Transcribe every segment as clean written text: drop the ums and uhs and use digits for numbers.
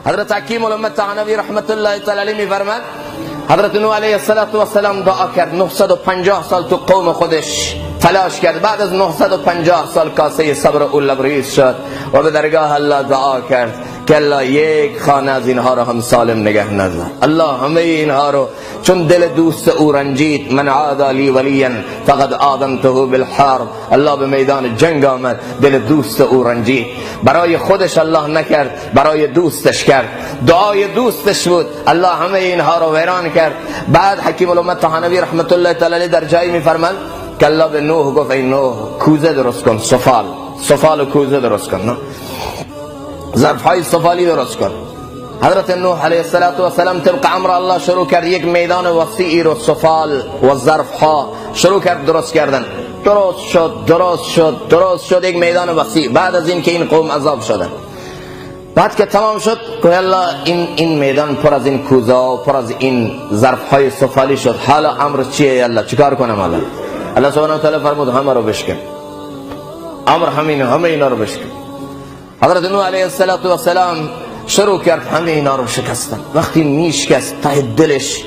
حضرت حکیم الامت تهانوی رحمت الله تعالی علیه میفرماد حضرت نوح علیه السلام دعا کرد، 950 سال تو قوم خودش تلاش کرد، بعد از 950 سال کاسه صبر او لبریز شد و به درگاه الله دعا کرد که الله یک خانه از اینها رو هم سالم نگه ندار. الله همه اینها رو چون دل دوست او رنجید، من عاد لی ولیا فقد آذنته بالحرب، الله به میدان جنگ آمد، دل دوست او رنجید. برای خودش الله نکرد، برای دوستش کرد، دعای دوستش بود، الله همه اینها رو ویران کرد. بعد حکیم الامت طحاوی رحمت الله تعالی در جایی میفرماند که الله به نوح گفت ای نوح کوزه درست کن، سفال و کوزه درست کن، ظرفهای سفالی درست کن. حضرت نوح علیه السلام طبق امر الله شروع کرد، یک میدان وسیعی رو سفال و ظرفها شروع کرد درست کردن. درست شد یک میدان وسیع. بعد از این که این قوم عذاب شدن، بعد که تمام شد که الله این میدان پر از این کوزه و پر از این ظرفهای سفالی شد، حالا امر چیه الله؟ چیکار کنم الله؟ الله سبحانه و تعالی فرمود همه رو بشکن، امر همه اینا رو بشکن. حضرت نوح علیه السلام شروع کرد همه اینا رو شکستن. وقتی میشکست ته دلش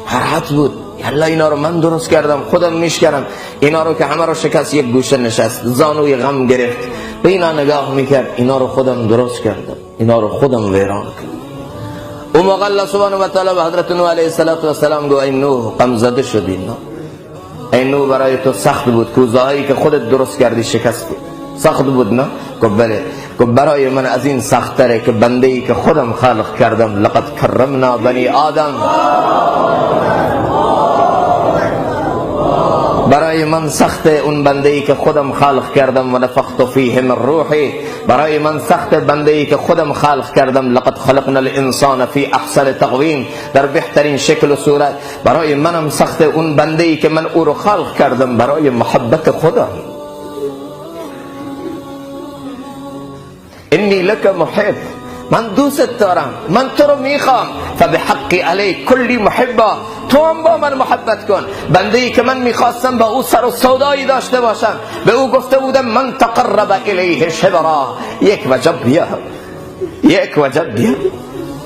فرحت بود، الله اینا رو من درست کردم، خودم میشکرم. اینا رو که همه رو شکست، یک گوشه نشست، زانوی غم گرفت، به اینا نگاه میکرد، اینا رو خودم درست کردم، اینا رو خودم ویران کردم. اون موقع الله سبحانه و تعالی به حضرت نوح علیه السلام گفت ای نوح غم زده شدی، ای نوح برای تو سخت بود، کوزه هایی که خودت درست کردی شکستی، سخت بود نه؟ گفت بله. گفت برای من از این سخت تره که بنده ای که خودم خلق کردم، لقد کرمنا بنی آدم، برای من سخت اون بنده ای که خودم خلق کردم و نفخت فیه من روحی، برای من سخت بنده ای که خودم خلق کردم، لقد خلقنا الانسان فی احسن تقویم، در بهترین شکل و صورت. برای منم سخت اون بنده ای که من او رو خلق کردم برای محبت خدا. انی لک محب، من دوست دارم، من تو رو میخوام. فبحقی علی کلی محبا، تو هم با من محبت کن. بنده ای که من میخواستم با او سر و سودایی داشته باشم، به او گفته بودم من تقرب الیه شبرا، یک وجب بیا،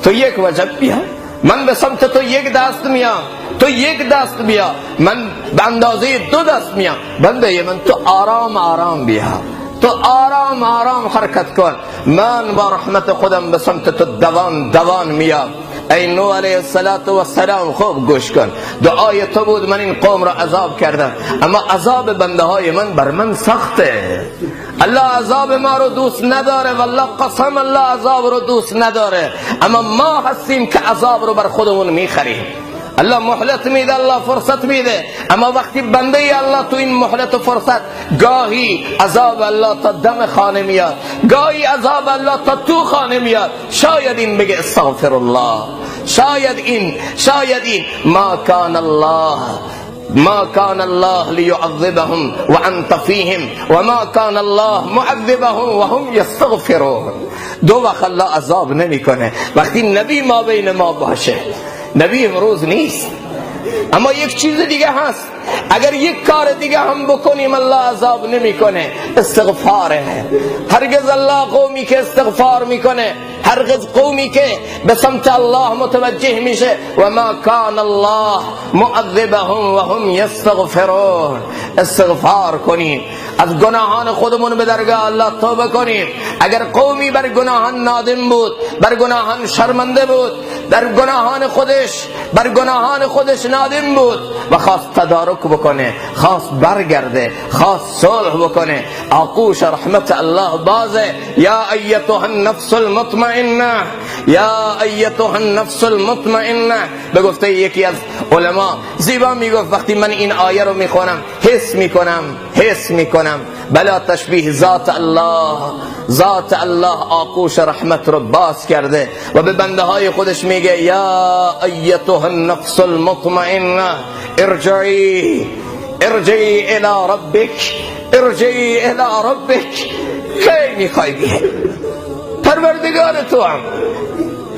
تو یک وجب بیا، من به سمت تو یک دست میام، تو یک دست بیا، من به اندازه 2 دست میام. بنده من تو آرام بیا، تو آرام حرکت کن، من با رحمت خودم به سمت تو دوان میام. ای نوح علیه السلام خوب گوش کن، دعای تو بود من این قوم را عذاب کردم، اما عذاب بنده های من بر من سخته. الله عذاب ما رو دوست نداره، والله قسم الله عذاب رو دوست نداره، اما ما هستیم که عذاب رو بر خودمون میخریم. الله مهلت میده، الله فرصت میده، اما وقتی بنده الله تو این مهلت و فرصت، گاهی عذاب الله تا دم خانه میاد، گاهی عذاب الله تا تو خانه میاد، شاید این بگه استغفر الله، شاید این ما کان الله لیعذبهم وانت فیهم وما کان الله معذبهم وهم یستغفرون. دو وقت الله عذاب نمیکنه، وقتی نبی ما بین ما باشه. نبی امروز نیست، اما یک چیز دیگه هست، اگر یک کار دیگه هم بکنیم الله عذاب نمیکنه، استغفاره. هرگز الله قومی که استغفار میکنه، هرگز قومی که به سمت الله متوجه میشه، و ما کان الله معذبهم و هم یستغفرون. استغفار کنیم، از گناهان خودمون به درگاه الله توبه کنیم. اگر قومی بر گناهان نادم بود، بر گناهان شرمنده بود، بر گناهان خودش نادم بود و خواست تدارک بکنه، خواست برگرده، خواست صلح بکنه، آغوش رحمت الله بازه. یا ایتها النفس المطمئنه، یا ایتها النفس المطمئنه. به گفته یکی از علما زیبا میگفت وقتی من این آیه رو میخونم حس میکنم بلا تشبیه ذات الله آغوش رحمت رو باز کرده و به بنده های خودش میگه یا ایتها النفس المطمئنه ارجعی الى ربک. کی میخوای بیه؟ پروردگار تو هم،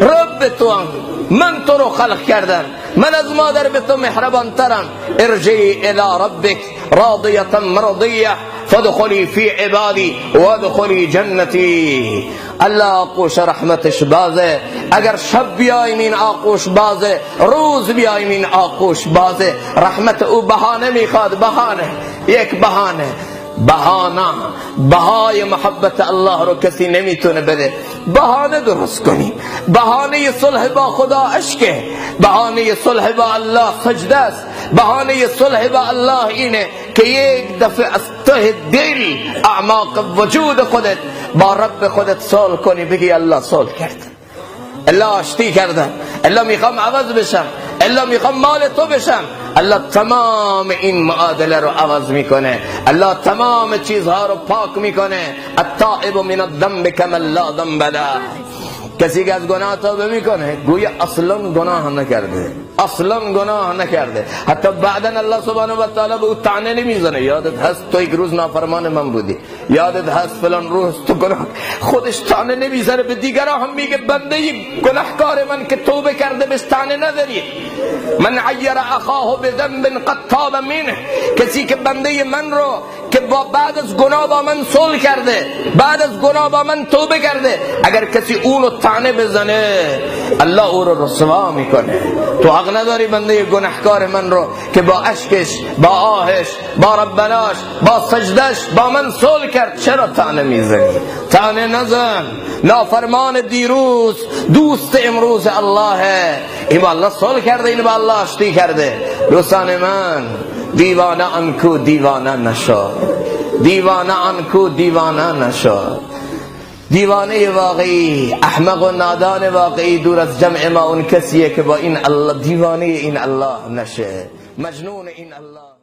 رب تو هم، من تو رو خلق کردم، من از مادر به تو مهربان ترم. ارجعی الی ربک راضیه مرضیه فادخلی فی عبادی وادخلی جنتی. الله آغوش رحمتش بازه. اگر شب بیایم این آغوش بازه، روز بیایم این آغوش بازه. رحمت او بهانه میخواد، بهانه، یک بهانه. بهای محبت الله رو کسی نمیتونه بده. بهانه درست کنی. بهانه صلح با خدا اشکه، بهانه صلح با الله سجده است، بهانه صلح با الله اینه که یک دفعه از ته دل اعماق وجود خودت با رب خودت صلح کنی، بگی الله صلح کرد، الله آشتی کردم، الله میخوام عوض بشم، الله میخوام مال تو بشم. الله تمام این معادله رو عوض میکنه، الله تمام چیزها رو پاک میکنه. التائب من الذنب کمن لا ذنب له. کسی که از گناه توبه میکنه گویا اصلا گناه نکرده، اصلا گناه نکرده. حتی بعدا الله سبحانه و تعالی به او طعنه نمیزنه. یادت هست تو یک روز نافرمان من بودی، یادت هست فلان روز تو گناه. خودش طعنه نمیزنه، به دیگران هم میگه بنده گناهکار من که توبه کرده بهش طعنه نزنید. من عیر اخاه بذنب قد تاب منه. کسی که بنده من رو که بعد از گناه با من صلح کرده، بعد از گناه با من توبه کرده، اگر کسی اونو طعنه بزنه الله او رو رسوا میکنه. تو حق نداری بنده گناهکار من رو که با اشکش، با آهش، با ربناش، با سجدش با من صلح کرد، چرا طعنه میزنی؟ طعنه نزن. نافرمان دیروز دوست امروز الله. این با الله صلح کرده، این با الله آشتی کرده. دوستان من، دیوانه انکو دیوانه نشد، دیوانه انکو دیوانه نشد. دیوانه واقعی، احمق و نادان واقعی دور از جمع ما اون کسیه که با این الله دیوانه این الله نشه، مجنون این الله.